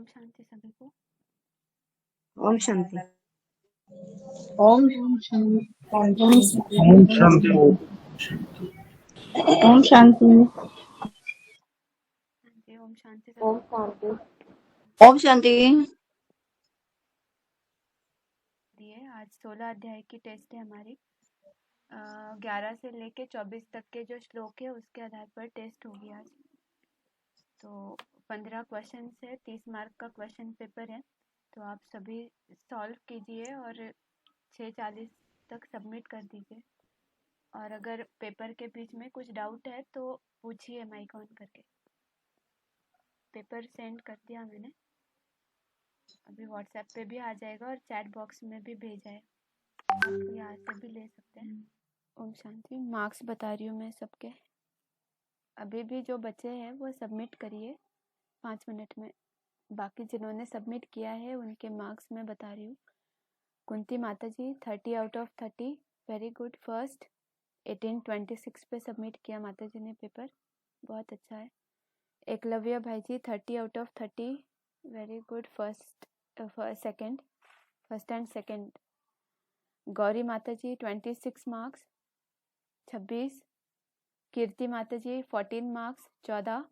ओम शांति सभी को। ओम शांति। ओम शांति। ओम शांति। ओम शांति। ओम शांति सभी ओम को। शांति। ओम शांति। आज 16 अध्याय की टेस्ट है हमारी। 11 से लेके 24 तक के जो श्लोक है उसके आधार पर टेस्ट होगी आज। तो 15 क्वेश्चन है, 30 मार्क का क्वेश्चन पेपर है। तो आप सभी सॉल्व कीजिए और 6:40 तक सबमिट कर दीजिए। और अगर पेपर के बीच में कुछ डाउट है तो पूछिए माइक ऑन करके। पेपर सेंड कर दिया मैंने, अभी व्हाट्सएप पे भी आ जाएगा और चैट बॉक्स में भी भेजा है, आप यहाँ से भी ले सकते हैं। ओम शांति। मार्क्स बता रही हूँ मैं सबके। अभी भी जो बच्चे हैं वो सबमिट करिए 5 मिनट में। बाकी जिन्होंने सबमिट किया है उनके मार्क्स मैं बता रही हूँ। कुंती माता जी 30 out of 30, very good. First 1826 पे सबमिट किया माता जी ने पेपर, बहुत अच्छा है। एकलव्य भाई जी 30 out of 30, very good. First and second. Gauri माता जी 26 मार्क्स 26। कीर्ति माता जी 14 मार्क्स 14।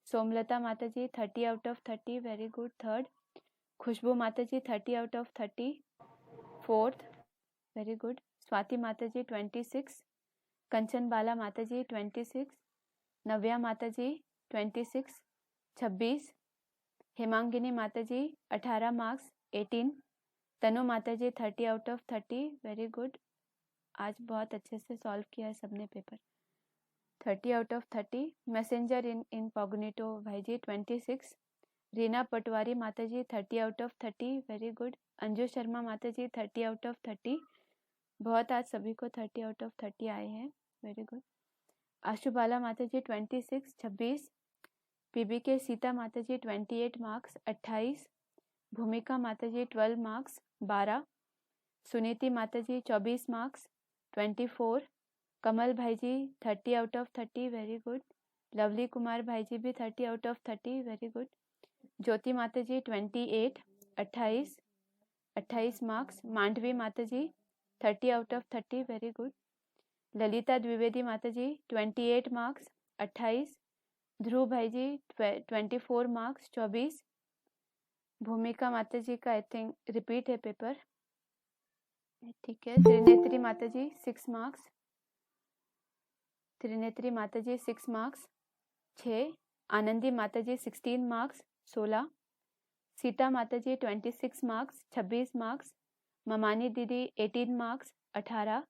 सोमलता माता जी 30 out of 30, very good. Third. Khushboo माता जी 30 out of 30, fourth, very good. Swati माता जी 26। कंचन बाला माता जी 26। नव्या माता जी 26 26। हेमांगिनी माता जी 18 मार्क्स 18। तनु माता जी 30 आउट ऑफ 30, वेरी गुड। आज बहुत अच्छे से सॉल्व किया है सबने paper. 30 out of 30। Messenger in incognito भाई जी 26। रीना पटवारी माता जी 30 out of 30, very good. Anju Sharma माता जी 30 आउट ऑफ 30, बहुत आज सभी को 30 आउट ऑफ 30 आए हैं, वेरी गुड। आशुबाला माता जी 26 26। पीबी के सीता माता जी 28 मार्क्स 28। भूमिका माता जी 12 मार्क्स 12। सुनीति माता जी 24 मार्क्स 24। कमल भाई जी 30 out of 30, very good. Lovely Kumar भाई जी भी 30 आउट ऑफ 30, वेरी गुड। ज्योति माता जी 28 28 मार्क्स। मांडवी माता जी 30 out of 30, very good. Lalita Dwivedi माता जी 28 मार्क्स 28। ध्रुव भाई जी 24 मार्क्स 24। भूमिका माता जी का आई थिंक रिपीट है पेपर, ठीक है। त्रिनेत्री माता जी 6 मार्क्स। त्रिनेत्री माता जी 6 मार्क्स 6। आनंदी माता जी 16 मार्क्स 16। सीता माता जी 26 मार्क्स 26 मार्क्स। ममानी दीदी 18 मार्क्स 18।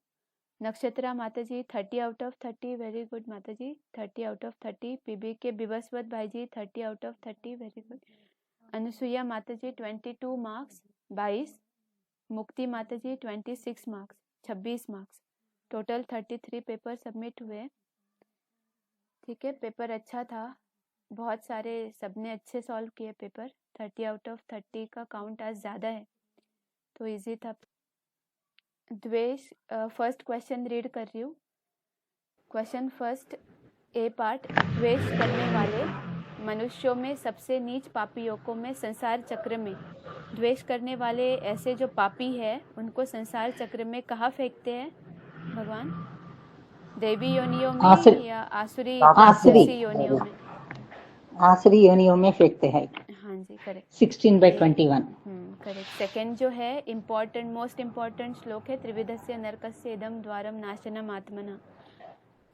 नक्षत्रा माता जी 30 आउट ऑफ 30, वेरी गुड माता जी 30 आउट ऑफ 30। पीबी के बिवस्वत भाई जी 30 out of 30, very good. Anusuiya माता जी 22 मार्क्स 22। मुक्ति माता जी 26 marks 26 marks. Total 33 paper submit हुए, ठीक है। पेपर अच्छा था, बहुत सारे सबने अच्छे सॉल्व किए पेपर। 30 आउट ऑफ 30 का काउंट आज ज़्यादा है तो इजी था। द्वेष फर्स्ट क्वेश्चन रीड कर रही हूँ। Question first A part. द्वेष करने वाले मनुष्यों में सबसे नीच पापियों को मैं संसार चक्र में, द्वेष करने वाले ऐसे जो पापी है उनको संसार चक्र में कहाँ फेंकते हैं भगवान? देवी योनियों में या आसुरी राक्षसी योनियों में? आसुरी योनियों में फेंकते हैं। हाँ जी, करेक्ट। 16/21। करेक्ट। सेकंड जो है इम्पोर्टेंट, मोस्ट इम्पोर्टेंट श्लोक है, त्रिविधस्य नरकस्य इदं द्वारम नाशनम आत्मना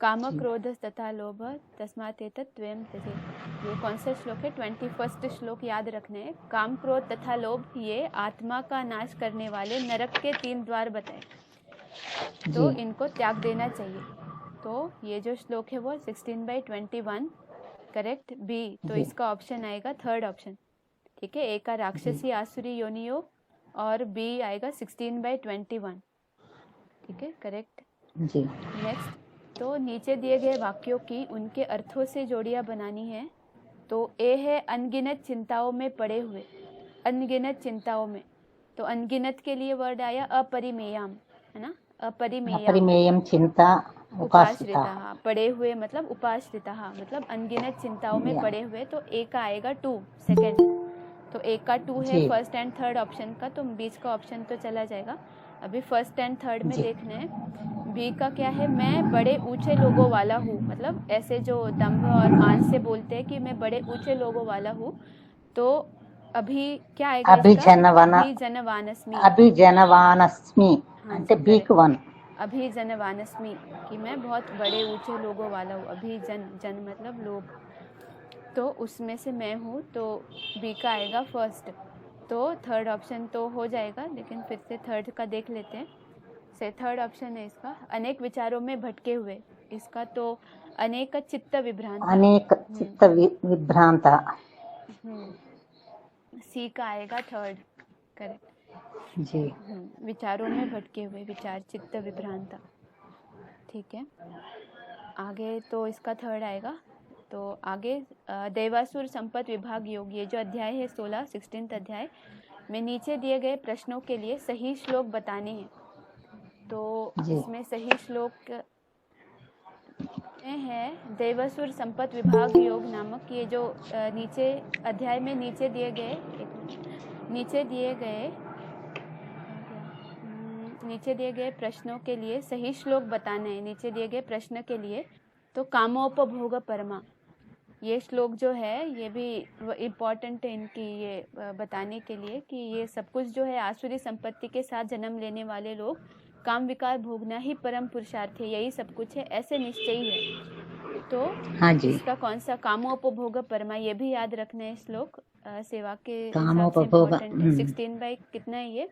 काम क्रोध तथा लोभ तस्मात् एतत् द्वयं त्यजेत्। ये कौन सा श्लोक है? 21 श्लोक याद रखने हैं। काम क्रोध तथा लोभ ये आत्मा का नाश करने वाले नरक के 3 द्वार बताए, तो इनको त्याग देना चाहिए। तो ये जो श्लोक है वो 16/21, करेक्ट। बी, तो इसका ऑप्शन आएगा थर्ड ऑप्शन, ठीक है। ए का राक्षसी आसुरी योनियो और बी आएगा 16/21, ठीक है, करेक्ट जी। नेक्स्ट, तो नीचे दिए गए वाक्यों की उनके अर्थों से जोड़ियां बनानी है। तो ए है अनगिनत चिंताओं में पड़े हुए, अनगिनत चिंताओं में, तो अनगिनत के लिए वर्ड आया अपरिमेयम, है ना, अपरिमेयम चिंता उपाश्रिता। हाँ, पड़े हुए मतलब उपाश्रिता, मतलब अनगिनत चिंताओं में पड़े हुए, तो ए का आएगा 2 सेकेंड। तो ए का 2 है जी फर्स्ट एंड थर्ड ऑप्शन का, तो बीच का ऑप्शन तो चला जाएगा। अभी फर्स्ट एंड थर्ड में जी देखना है। बी का क्या है, मैं बड़े ऊंचे लोगों वाला हूँ, मतलब ऐसे जो दम्भ और मान से बोलते हैं कि मैं बड़े ऊंचे लोगों वाला हूँ। तो अभी क्या आएगा इसका, अभिजनवानस्मि। अभिजनवानस्मि हाँ అంటే जी बीक करेक्ट, वन अभिजनवानस्मि कि मैं बहुत बड़े ऊंचे लोगों वाला हूँ। अभिजन, जन मतलब लोग, तो उसमें से मैं हूँ, तो बी का आएगा फर्स्ट। तो थर्ड ऑप्शन तो हो जाएगा, लेकिन फिर से थर्ड का देख लेते हैं। से थर्ड ऑप्शन है इसका, अनेक विचारों में भटके हुए। इसका तो अनेक चित्त विभ्रांता। అనేక చిత్త విభ్రాంత सी का आएगा थर्ड, करेक्ट। जी विचारों में भटके हुए, विचार चित्त विभ्रांता, ठीक है। आगे तो इसका थर्ड आएगा। तो आगे देवासुर संपत्ति विभाग योग, ये जो अध्याय है 16 अध्याय में नीचे दिए गए प्रश्नों के लिए सही श्लोक बताने हैं। तो जी इसमें सही श्लोक है देवासुर संपत्ति विभाग योग नामक, ये जो नीचे अध्याय में नीचे दिए गए प्रश्नों के लिए सही श्लोक बताना है। नीचे दिए गए प्रश्न के लिए तो कामोपभोग परमा, ये श्लोक जो है ये भी इम्पॉर्टेंट है इनकी ये बताने के लिए कि ये सब कुछ जो है आसुरी संपत्ति के साथ जन्म लेने वाले लोग काम विकार भोगना ही परम पुरुषार्थ है, यही सब कुछ है, ऐसे निश्चयी है। तो हाँ जी इसका कौन सा, कामोपभोग परमा, ये भी याद रखना है श्लोक, सेवा के हिसाब से कामोपभोग इम्पोर्टेंट है। 16 बाई कितना है ये,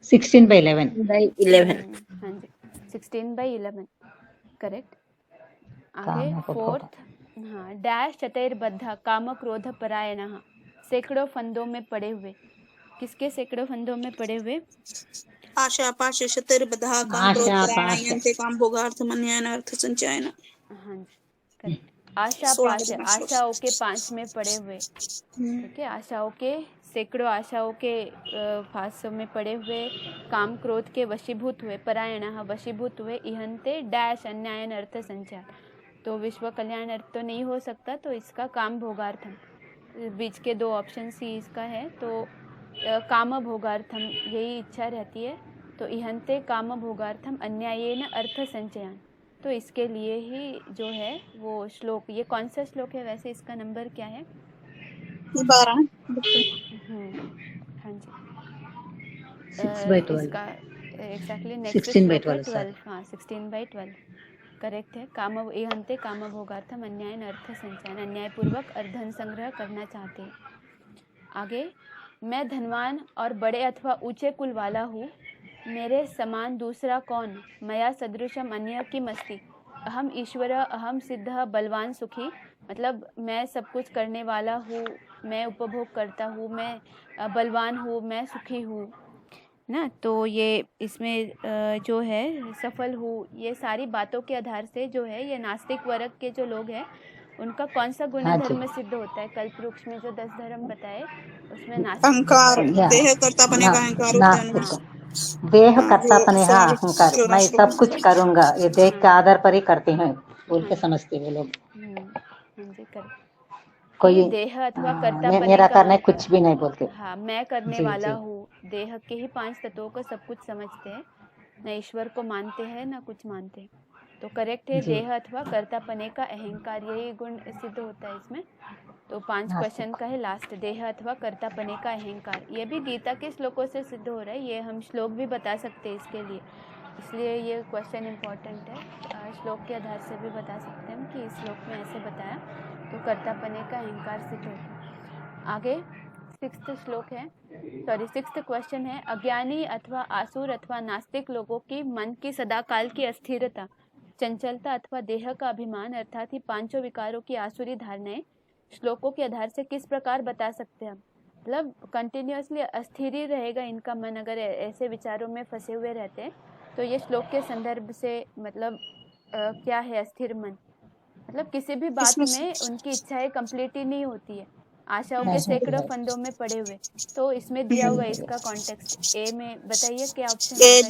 16/11 by 11. हाँ जी 16/11 करेक्ट। आगे कामोपभोग फोर्थ, हाँ, डैश चतुर्बद्ध काम क्रोध परायण, सैकड़ों फंदों में पड़े हुए। किसके सैकड़ों फंदों में पड़े हुए, आशा पाश शतुर्बधा काम क्रोध आशा परायण पाश यन्ते काम भोगार्थ अन्यायन अर्थ संचयन। हाँ जी करेक्ट। आशा 16 पाश, आशाओं के पांच में पड़े हुए, ठीक है, आशाओं के सैकड़ों आशाओं के फांसों में पड़े हुए, काम क्रोध के वशीभूत हुए, परायण वशीभूत हुए, इहंते डैश अन्यायन अर्थ संचार, तो विश्व कल्याण अर्थ तो नहीं हो सकता, तो इसका काम भोगार्थम, बीच के दो ऑप्शन सी इसका है, तो काम भोगार्थम यही इच्छा रहती है। तो इहंते काम भोगार्थम अन्यायेन अर्थ संचयन, तो इसके लिए ही जो है वो श्लोक, ये कौन सा श्लोक है वैसे, इसका नंबर क्या है, 12। हाँ जी 6/12 इसका एग्जैक्टली नेक्स्ट 16/12 12, हाँ 16/12 करेक्ट है। काम इहंते काम भोगार्थम अन्यायन अर्थ संचयन, अन्यायपूर्वक अर्धन संग्रह करना चाहते हैं। आगे, मैं धनवान और बड़े अथवा ऊंचे कुल वाला हूँ, मेरे समान दूसरा कौन, मया सदृशम अन्य किमस्ति, अहम ईश्वर अहम सिद्ध बलवान सुखी, मतलब मैं सब कुछ करने वाला हूँ, मैं उपभोग करता हूँ, मैं बलवान हूँ, मैं सुखी हूँ ना। तो ये इसमें जो है सफल हूँ, ये सारी बातों के आधार से जो है ये नास्तिक वर्ग के जो लोग हैं उनका कौन सा गुण हाँ जी धर्म सिद्ध होता है। कल्पवृक्ष में जो 10 धर्म बताए उसमें नास्तिक अहंकार, या देह कर्तापने का अहंकार होता है उनका। नास्तिक देह कर्तापने हाँ अहंकार, मैं सब कुछ करूंगा, ये देह के आधार पर ही करते हैं बोल के समझते वो लोग। हाँ जी करेक्ट, कोई देह अथवा कर्तापने मेरा का करना है अहंकार, कुछ भी नहीं बोलते। हाँ मैं करने जी वाला जी हूँ, देह के ही 5 तत्वों को सब कुछ समझते हैं, न ईश्वर को मानते हैं न कुछ मानते हैं। तो करेक्ट है, जी देह अथवा कर्तापने का अहंकार, यही गुण सिद्ध होता है इसमें। तो 5 क्वेश्चन का है लास्ट, देह अथवा कर्तापने का अहंकार, ये भी गीता के श्लोकों से सिद्ध हो रहा है, ये हम श्लोक भी बता सकते हैं इसके लिए, इसलिए ये क्वेश्चन इम्पोर्टेंट है। श्लोक के आधार से भी बता सकते हैं कि इस श्लोक में ऐसे बताया, तो कर्तापने का अहंकार सिद्ध होता है। आगे 6th श्लोक है, 6th क्वेश्चन है, अज्ञानी अथवा आसुर अथवा नास्तिक लोगों की मन की सदाकाल की अस्थिरता, चंचलता अथवा देह का अभिमान अर्थात ही 5 विकारों की आसुरी धारणाएं श्लोकों के आधार से किस प्रकार बता सकते हैं। मतलब कंटिन्यूअसली अस्थिर ही रहेगा इनका मन, अगर ऐसे विचारों में फंसे हुए रहते हैं, तो ये श्लोक के संदर्भ से मतलब क्या है अस्थिर मन, मतलब किसी भी बात में उनकी इच्छाएं कंप्लीट ही नहीं होती है, आशाओं के सैकड़ों फंदों में पड़े हुए। तो इसमें दिया हुआ इसका कॉन्टेक्स्ट ए में बताइए क्या option A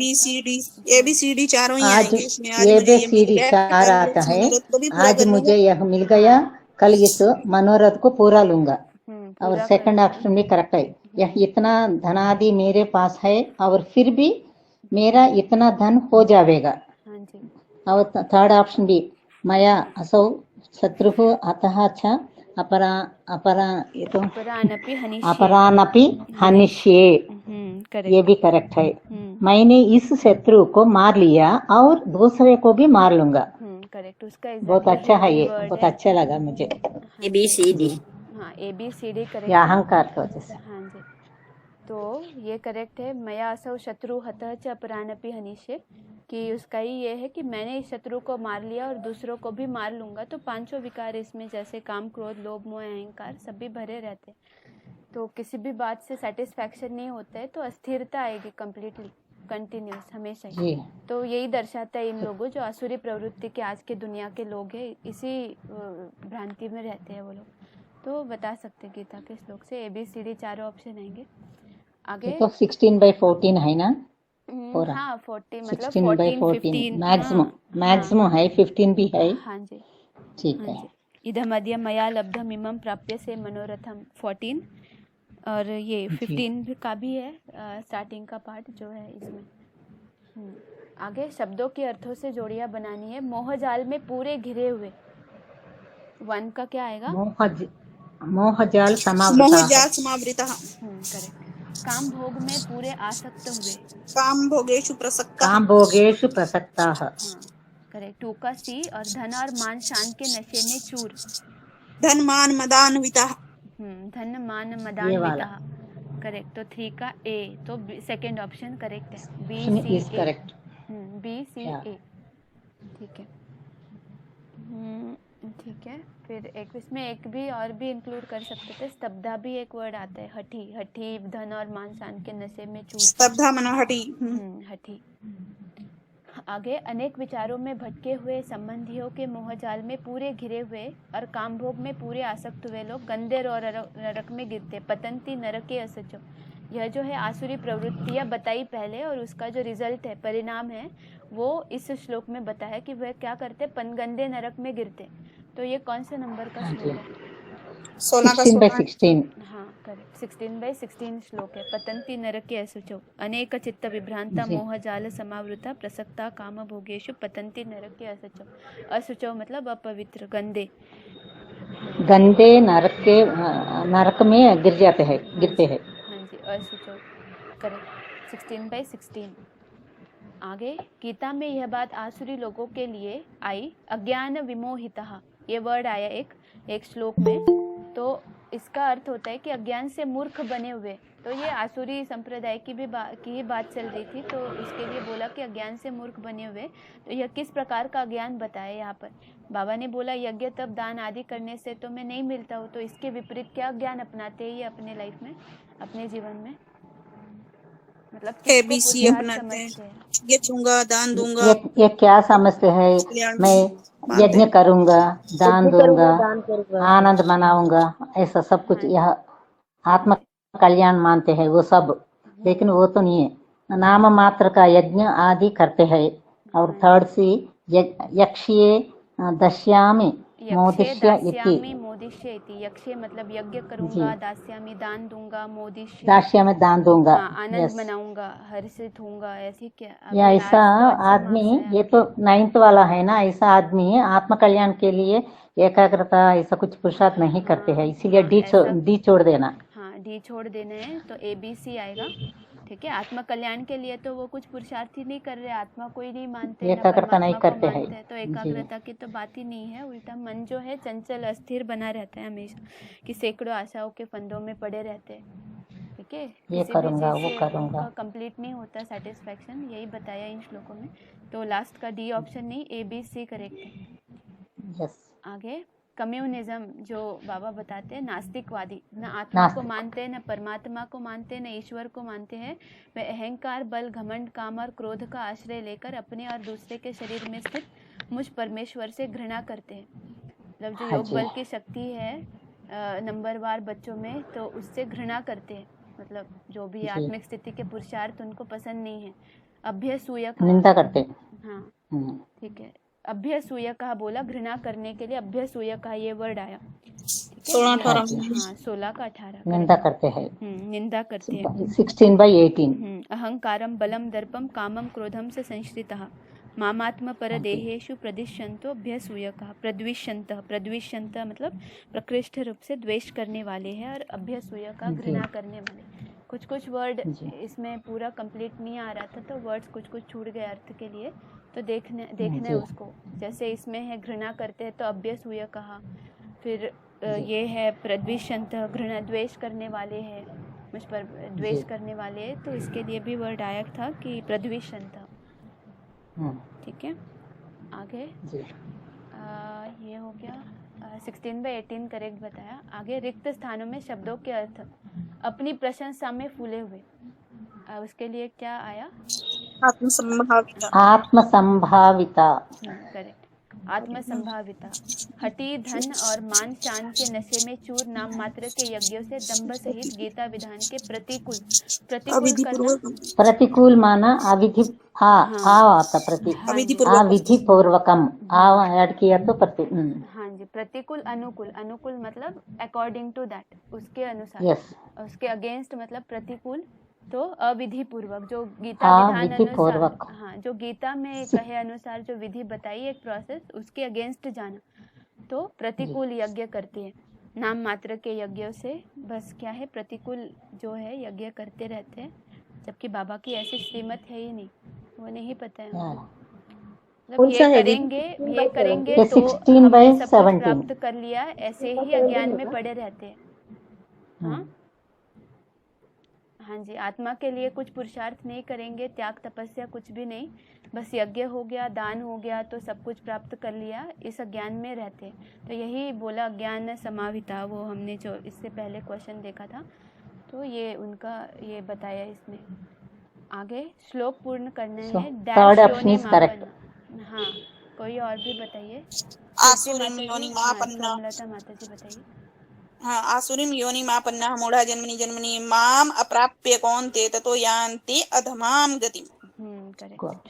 B C D चारों ही आज आएंगे इसमें। आज ये मुझे भी ये मिल सीढ़ी गया, 4 आता कल है, मनोरथ को भी पूरा आज कर मुझे लूंगा। यह मिल गया, कल इस मनोरथ को पूरा लूंगा। और पूरा सेकंड करना। ऑप्शन भी करेक्ट है। यह इतना धनादि मेरे पास है और फिर भी मेरा इतना धन हो जाएगा। हाँ जी। और थर्ड ऑप्शन भी मया असौ शत्रुः अतः च अपरा ये तो अपरानपि हनिष्ये। अपरानपि हनिष्ये, ये करेक्ट। भी करेक्ट है। मैंने इस शत्रु को मार लिया और दूसरे को भी मार लूंगा। करेक्ट। उसका बहुत एग्जाम्पल अच्छा है, हिंदी ये वर्ड बहुत है। अच्छा लगा मुझे। ABCD हाँ, ABCD करेक्ट ये है। अहंकार की वजह से। हाँ जी, तो ये करेक्ट है। मया असौ शत्रु हतः च अपरानपि हनिष्ये, कि उसका ही ये है कि मैंने इस शत्रु को मार लिया और दूसरों को भी मार लूंगा। तो पांचों विकार इसमें, जैसे काम, क्रोध, लोभ, मोह, अहंकार, सभी भरे रहते हैं। तो किसी भी बात से सेटिस्फैक्शन नहीं होता है तो अस्थिरता आएगी कंप्लीटली, कंटिन्यूस, हमेशा ही। जी तो यही दर्शाता है इन लोगों जो आसुरी प्रवृत्ति के आज के दुनिया के लोग हैं, इसी भ्रांति में रहते हैं वो लोग। तो बता सकते हैं गीता के श्लोक से ABCD चारों ऑप्शन आएंगे। आगे ये तो 16/14 है ना? पूरा हाँ 40 मतलब 16/14 14 मैक्सिमम है, 15 भी है। हाँ जी, ठीक हाँ है। जी। इदमद्य मया लब्धम इमं प्राप्य से मनोरथम 14, और ये 15 का भी है स्टार्टिंग का पार्ट जो है इसमें। आगे शब्दों के अर्थों से जोड़ियां बनानी है। मोहजाल में पूरे घिरे हुए, 1 का क्या आएगा? मोहजाल समावृता। मोहजाल समावृतः। करेक्ट। काम भोग में पूरे आसक्त हुए, काम भोगेषु प्रसक्तः। काम भोगेषु प्रसक्ताः। हाँ करेक्ट। 2 का C, और धन और मान शान के नशे में चूर, धन मान मदान्वितः। धन मान ये मदान्वितः वाला करेक्ट। तो 3 का A, तो सेकंड ऑप्शन करेक्ट है। Is correct. BCA ठीक है। ठीक है। फिर एक इसमें एक भी और भी इंक्लूड कर सकते थे, स्तब्धा भी एक वर्ड आता है, हठी। हठी धन और मान शान के नशे में चूर, स्तब्धा मनो हठी। हठी। आगे अनेक विचारों में भटके हुए, संबंधियों के मोहजाल में पूरे घिरे हुए और कामभोग में पूरे आसक्त हुए लोग गंदे और नरक में गिरते, पतंती नरके असचो। यह जो है आसुरी प्रवृत्तियां बताई पहले, और उसका जो रिजल्ट है, परिणाम है, वो इस श्लोक में बताया कि वह क्या करते, गंदे नरक में गिरते। तो ये कौन से नंबर का श्लोक है? 16/16। हाँ करेक्ट, 16/16 श्लोक है। पतंती नरके असुचौ, अनेक चित्त विभ्रांता मोहजाल समावृता प्रसक्ता काम भोगेषु पतंती नरके असुचौ। असुचौ मतलब अपवित्र, गंदे। गंदे नरक में गिर जाते हैं, गिरते हैं। हाँ जी, असुचौ करेक्ट। 16/16। आगे गीता में यह बात आसुरी लोगों के लिए आई, अज्ञान विमोहितः, ये वर्ड आया एक श्लोक में। तो इसका अर्थ होता है कि अज्ञान से मूर्ख बने हुए। तो ये आसुरी संप्रदाय की ही बात चल रही थी, तो उसके लिए बोला कि अज्ञान से मूर्ख बने हुए। तो यह किस प्रकार का ज्ञान बताया यहाँ पर? बाबा ने बोला यज्ञ तप दान आदि करने से तो मैं नहीं मिलता हूँ, तो इसके विपरीत क्या ज्ञान अपनाते हैं ये अपने लाइफ में, अपने जीवन में? मतलब ABC अपनाते हैं, ये दूंगा, दान दूंगा। ये क्या समझते हैं? मैं यज्ञ करूंगा, दान दूंगा, आनंद मनाऊंगा, ऐसा सब कुछ यह आत्म कल्याण मानते हैं वो सब। लेकिन वो तो नहीं है, नाम मात्र का यज्ञ आदि करते हैं। और थर्ड सी यक्षिये दश्यामि मोदिष्य इति। यक्षे मतलब यज्ञ करूंगा, दास्यामि दान दूंगा, मोदिष्य दास्यामि दान दूंगा, आनंद मनाऊंगा, हर्षित होऊंगा, ऐसी क्या? या ऐसा आदमी, ये तो 9th वाला है ना, ऐसा आदमी आत्म कल्याण के लिए एकाग्रता ऐसा कुछ पुरुषार्थ नहीं करते हैं, इसीलिए डी छोड़ देना। हाँ, डी छोड़ देना है, तो ABC आएगा। ठीक है। आत्म कल्याण के लिए तो वो कुछ पुरुषार्थ ही नहीं कर रहे, आत्मा कोई नहीं मानते, एकाग्रता नहीं करते हैं, तो एकाग्रता की तो बात ही नहीं है। उल्टा मन जो है चंचल अस्थिर बना रहता है हमेशा, कि सैकड़ों आशाओं के फंदों में पड़े रहते हैं। ठीक है, ये करूंगा वो करूंगा, कंप्लीट नहीं होता सेटिस्फैक्शन, यही बताया इन श्लोकों में। तो लास्ट का D ऑप्शन नहीं, ABC करेक्ट है। यस। आगे कम्युनिज्म जो बाबा बताते हैं, नास्तिकवादी, न आत्मा को मानते हैं, न परमात्मा को मानते हैं, न ईश्वर को मानते हैं। वे अहंकार, बल, घमंड, काम और क्रोध का आश्रय लेकर अपने और दूसरे के शरीर में स्थित मुझ परमेश्वर से घृणा करते हैं। मतलब जो योग बल की शक्ति है नंबरवार बच्चों में, तो उससे घृणा करते हैं। मतलब जो भी आत्मिक स्थिति के पुरुषार्थ उनको पसंद नहीं है। अभ्यसूयक, निंदा करते। हाँ ठीक है। अभ्यसूय कहा बोला घृणा करने के लिए अभ्यसूय कहा ये वर्ड आया, ठीक है। 16-18 हाँ 16 का 18 निंदा करते हैं। निंदा करते हैं। 16/18 अहंकारम बलम दर्पम कामम क्रोधम से संश्रितः मामात्म परदेहेषु प्रदिश्यन्तो अभ्यसूयकः। प्रद्विष्यन्तः मतलब प्रकृष्ट रूप से द्वेष करने वाले हैं, और अभ्यसूयकः घृणा करने वाले। कुछ वर्ड इसमें पूरा कंप्लीट नहीं आ रहा था, तो वर्ड्स कुछ छूट गए अर्थ के लिए, तो देखना है उसको। जैसे इसमें है घृणा करते हैं तो अभ्यसूयकः, फिर ये है प्रद्विष्यन्तः घृणा द्वेष करने वाले हैं, मुझ पर द्वेष करने वाले हैं, तो इसके लिए भी वर्ड आया था कि प्रद्विष्यन्तः, ठीक है। आगे ये हो गया 16/18 करेक्ट बताया। आगे रिक्त स्थानों में शब्दों के अर्थ अपनी प्रशंसा में फूले हुए, उसके लिए क्या आया? आत्मसंभाविता करेक्ट, आत्मसंभाविता। हठी धन और मान शान के नशे में चूर नाम मात्र के यज्ञों से दंभ सहित गीता विधान के प्रतिकूल करना। प्रतिकूल माना अविधि अविधि पूर्वकम ऐड किया तो हाँ जी, प्रतिकूल अनुकूल मतलब अकॉर्डिंग टू दैट, उसके अनुसार। उसके अगेंस्ट मतलब प्रतिकूल, तो अविधि पूर्वक जो गीता विधान अनुसार, हाँ जो गीता में कहे अनुसार जो विधि बताई एक प्रोसेस, उसके अगेंस्ट जाना, तो प्रतिकूल यज्ञ करती है। नाम मात्र के यज्ञों से बस क्या है, प्रतिकूल जो है यज्ञ करते रहते हैं, जबकि बाबा की ऐसी श्रीमत है ही नहीं, वो नहीं पता है। मतलब ये करेंगे तो हमने सब कुछ प्राप्त कर लिया, ऐसे ही अज्ञान में पड़े रहते हैं। हाँ जी, आत्मा के लिए कुछ पुरुषार्थ नहीं करेंगे, त्याग तपस्या कुछ भी नहीं, बस यज्ञ हो गया, दान हो गया, तो सब कुछ प्राप्त कर लिया, इस अज्ञान में रहते। तो यही बोला अज्ञान समाविता, वो हमने जो इससे पहले क्वेश्चन देखा था, तो ये उनका ये बताया इसमें। आगे श्लोक पूर्ण करना है। Third option is correct. हाँ, कोई और भी बताइए। माता जी बताइए। हाँ, आसुरीम योनिमापन्नाः मूढ़ा जन्मनि माम अप्राप्य कौन्ते ततो यान्ति अधमाम गतिम। करेक्ट।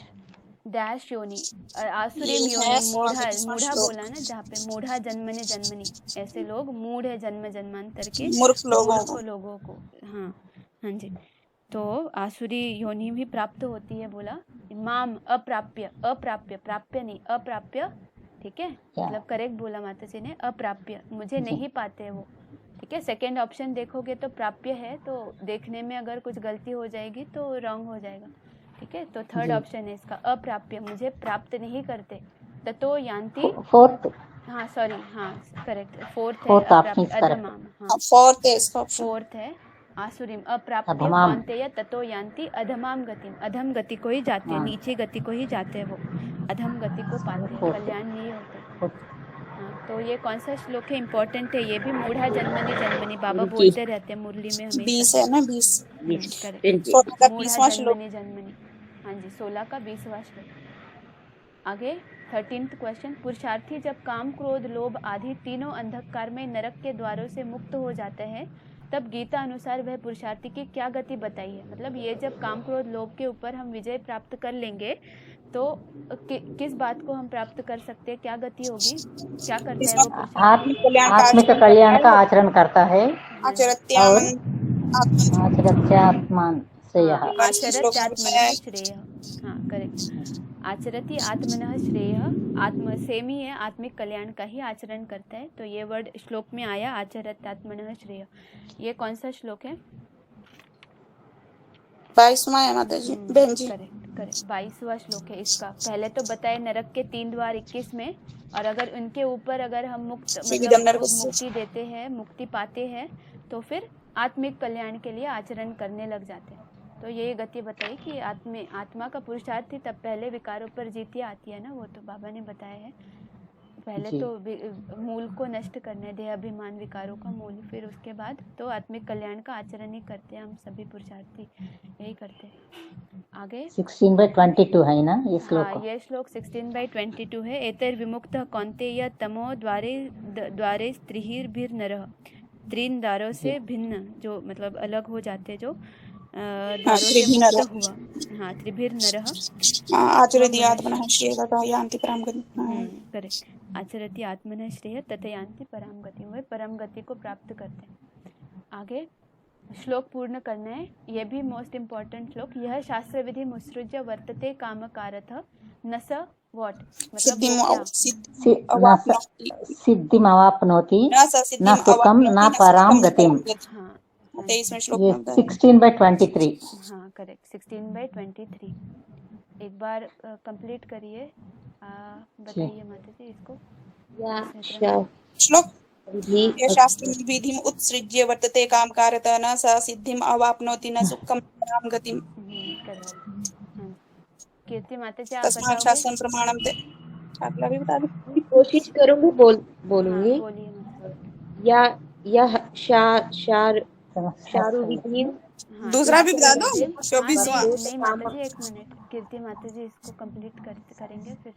डैश योनि, आसुरीम योनि, मूढ़ा बोला ना, जहाँ पे मूढ़ा जन्मनि, ऐसे लोग मूढ़ है जन्म जन्मांतर के मूर्ख लोगों को। हाँ जी, तो आसुरी योनि भी प्राप्त होती है, बोला। माम अप्राप्य प्राप्य नहीं, अप्राप्य, ठीक है, मतलब करेक्ट बोला माता जी ने, अप्राप्य मुझे नहीं पाते वो, ठीक है। सेकंड ऑप्शन देखोगे तो प्राप्य है, तो देखने में अगर कुछ गलती हो जाएगी तो रॉन्ग हो जाएगा, ठीक है। तो थर्ड ऑप्शन है इसका, अप्राप्य मुझे प्राप्त नहीं करते, ततो यान्ति। फोर्थ, हाँ सॉरी, हाँ करेक्ट, फोर्थ है आसुरीम अप्राप्य कौन्तेय ततो यान्ति अधमाम गतिम। अधम गति को ही जाते हैं, नीचे गति को ही जाते हैं वो, अधम गति को पाते हैं, कल्याण नहीं होते। हाँ, तो ये कौन सा श्लोक है, इम्पोर्टेंट है ये भी। मूढ़ा जन्मनि बाबा बोलते रहते हैं मुरली में हमेशा। 20 है ना, 20 करेक्ट, मूढ़ा जन्मनि। हाँ जी, 16 का 20वां श्लोक। आगे 13th क्वेश्चन। पुरुषार्थी जब काम क्रोध लोभ आदि तीनों अंधकार में नरक के द्वारों से मुक्त हो जाते हैं, तब गीता अनुसार वह पुरुषार्थी की क्या गति बताई है। मतलब ये जब काम क्रोध लोभ के ऊपर हम विजय प्राप्त कर लेंगे, तो किस बात को हम प्राप्त कर सकते हैं, क्या गति होगी, क्या करता है वो पुरुषार्थी? आत्मिक कल्याण का आचरण करता है, आचरत्यात्मन श्रेय। आचरत्यात्मनः श्रेय, हाँ करेक्ट। आचरति आत्मनः श्रेय, आत्म सेम ही है, आत्मिक कल्याण का ही आचरण करता है, तो ये वर्ड श्लोक में आया, आचरत्यात्मनः श्रेय। ये कौन सा श्लोक है? 22वां है माता जी, बहन जी। करेक्ट 22वां श्लोक है इसका। पहले तो बताए नरक के 3 द्वार 21 में, और अगर उनके ऊपर अगर हम मुक्ति देते हैं, मुक्ति पाते हैं, तो फिर आत्मिक कल्याण के लिए आचरण करने लग जाते हैं। तो ये गति बताई कि आत्मा का पुरुषार्थ ही तब पहले विकारों पर जीती आती है ना, वो तो बाबा ने बताया है। पहले तो मूल को नष्ट करने, देह अभिमान विकारों का मूल, फिर उसके बाद तो आत्मिक कल्याण का आचरण ही करते हैं हम सभी पुरुषार्थी, यही करते हैं। आगे 16/22 है ना ये श्लोक? हाँ, ये श्लोक 16/22 है। एतैर विमुक्तः कौन्तेय तमो द्वारे स्त्रीभिर्नरः। 3 द्वारों से भिन्न, जो मतलब अलग हो जाते, जो द्वारों से मुक्त हुआ, हाँ त्रिभिर्नरः आचरति आत्मनः श्रेयः तथा यान्ति परां गतिम्। करेक्ट। आचरति आत्मनः श्रेयः तथा यान्ति परां गतिम्, वह परम गति को प्राप्त करते हैं। आगे श्लोक पूर्ण करना है, ये भी मोस्ट इम्पॉर्टेंट श्लोक। यह शास्त्र विधि मुत्सृज्य वर्तते कामकारतः न स व्हाट, मतलब वो क्या? सिद्धिम अवाप्नोति न स न सिद्धिं सुखम न अवाप्नोति न पराम सुखं न गतिम। परां गतिम्। हाँ 23वें श्लोक ये में होता है। 16/23। हाँ करेक्ट, 16/23। एक बार कंप्लीट करिए। बताइए माता जी इसको। श्लोक ये शास्त्रं विधिम् उत्सृज्य वर्तते कामकारतः न स सिद्धिम् अवाप्नोति न सुखं न परां गतिम्। करेक्ट। हाँ कीर्ति माता जी आप तस्मात् बताओगे? शास्त्रं प्रमाणं ते अगला भी बता दो। कोशिश करूंगी बोलूंगी। हाँ बोलिए माता। या यह शारु विधि हाँ, दूसरा भी बता दो। हाँ 24वां नहीं माता जी, एक मिनट, कीर्ति माता जी इसको कंप्लीट करेंगे फिर।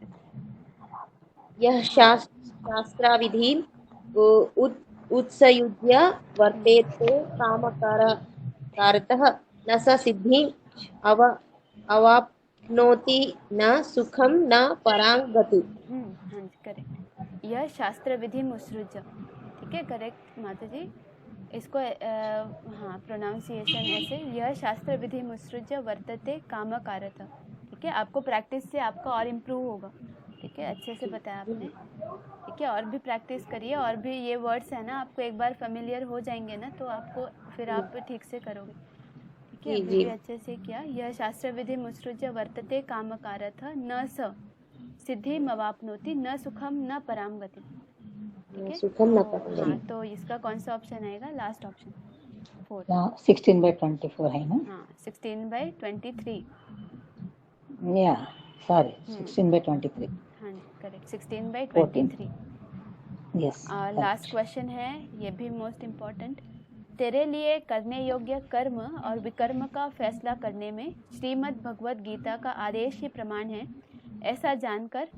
यह शास्त्र विधि उत्सयुज्य वर्तेते कामकारतः न स सिद्धिं अवाप्नोति न सुखम न परां गति। हाँ जी करेक्ट। यह शास्त्र विधि मुत्सृज्य, ठीक है करेक्ट माता जी। इसको हाँ प्रोनाउंसिएशन ऐसे, यह शास्त्र विधि मुत्सृज्य वर्तते कामकारतः, ठीक है। आपको प्रैक्टिस से आपका और इम्प्रूव होगा, ठीक है। अच्छे से बताया आपने, ठीक है। और भी प्रैक्टिस करिए, और भी ये वर्ड्स है ना आपको एक बार फेमिलियर हो जाएंगे ना तो आपको फिर आप ठीक से करोगे, ठीक है। अभी भी अच्छे से किया। यह शास्त्र विधि मुत्सृज्य वर्तते कामकारतः न स सिद्धिम अवाप्नोति न सुखम न परां गतिम्, ठीक है। सुखम न तो हाँ तो इसका कौन सा ऑप्शन आएगा? Last option 4। 16/24 है ना? हाँ 16/23। या सॉरी 16/23। हाँ करेक्ट 16/23। यस। लास्ट क्वेश्चन है, ये भी मोस्ट इम्पोर्टेंट। तेरे लिए करने योग्य कर्म और विकर्म का फैसला करने में श्रीमद् भगवद गीता का आदेश ही प्रमाण है, ऐसा जानकर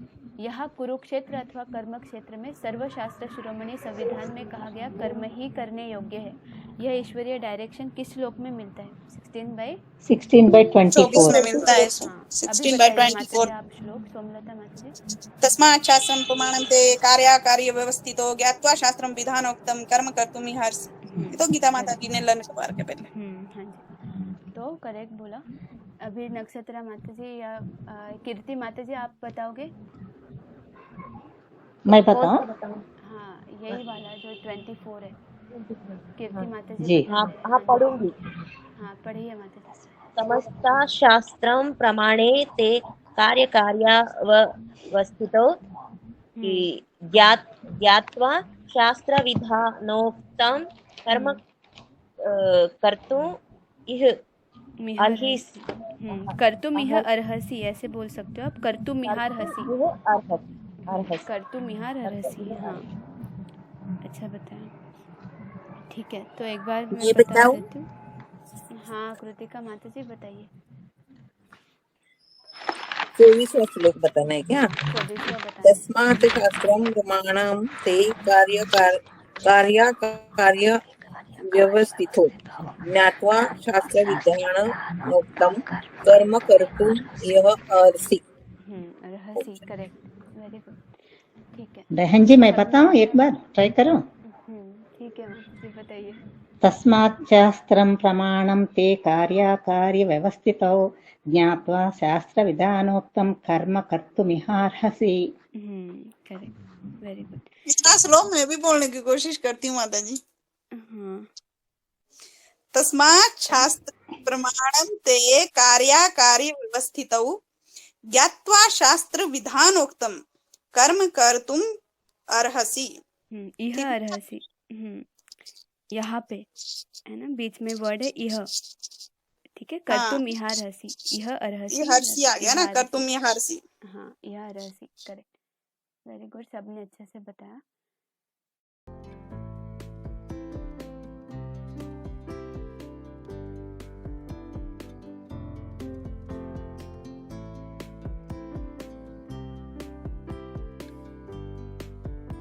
यहाँ कुरुक्षेत्र अथवा कर्म क्षेत्र में सर्वशास्त्र शिरोमणि संविधान में कहा गया कर्म ही करने योग्य है, यह ईश्वरीय डायरेक्शन किस श्लोक में मिलता है? 16/24 में मिलता है। 16/24 आप श्लोक सोमलता माता जी। तस्मात् शास्त्रं प्रमाणं ते कार्याकार्य व्यवस्थितो ज्ञात्वा शास्त्रं विधानोक्तं कर्म कर्तुम् इहार्सि। ये तो गीता माता जी ने लर्न करवा के पहले। हाँ जी तो करेक्ट बोला। अभी नक्षत्रा माता जी या कीर्ति माता जी आप बताओगे? मैं बताऊं? हाँ यही वाला जो 24 है। कीर्ति माता जी जी हाँ पढ़ूंगी। हाँ पढ़िए माता जी। समस्ता शास्त्रं प्रमाणे ते कार्यकार्यावस्थितो ज्ञात्वा शास्त्रविधानोक्तं कर्म कर्तुम् अर्हसि। कर्तुमिह अर्हसि ऐसे बोल सकते हो आप, कर्तुमिह अर्हसि। कर्तुमिह अर्हसि, हाँ अच्छा बताया, ठीक है। तो एक बार मैं बता देती हूँ। हाँ कृतिका माता जी बताइए। 24वां श्लोक बताना है क्या? 24वां बताना। तस्मात् शास्त्रं प्रमाणं ते कार्याकार्य व्यवस्थितो ज्ञात्वा शास्त्रविधानोक्तं कर्म कर्तुम् इह अर्हसि। अर्हसि करेक्ट, वेरी गुड, ठीक है। बहन जी मैं बताऊं, एक बार ट्राई करो। ठीक है माता जी बताइए। तस्मात् शास्त्रं प्रमाणं ते कार्याकार्य व्यवस्थितौ ज्ञात्वा शास्त्र विधानोक्तं कर्म कर्तुमिहार्हसि। Correct, very good. इतना श्लोक मैं भी बोलने की कोशिश करती हूँ माता जी। तस्मात् शास्त्र प्रमाणं ते कार्याकार्य व्यवस्थितौ ज्ञात्वा शास्त्र विधानोक्तं कर्म कर्तुम् अर्हसि। यह अर्हसि, यहाँ पे है ना बीच में वर्ड है यह, ठीक है। कर्तुम इह अर्हसि, यह अर्हसि, ये हर्षि आ गया ना, कर्तुम इह अर्हसि। हाँ यह अर्हसि करेक्ट, वेरी गुड, सबने अच्छे से बताया।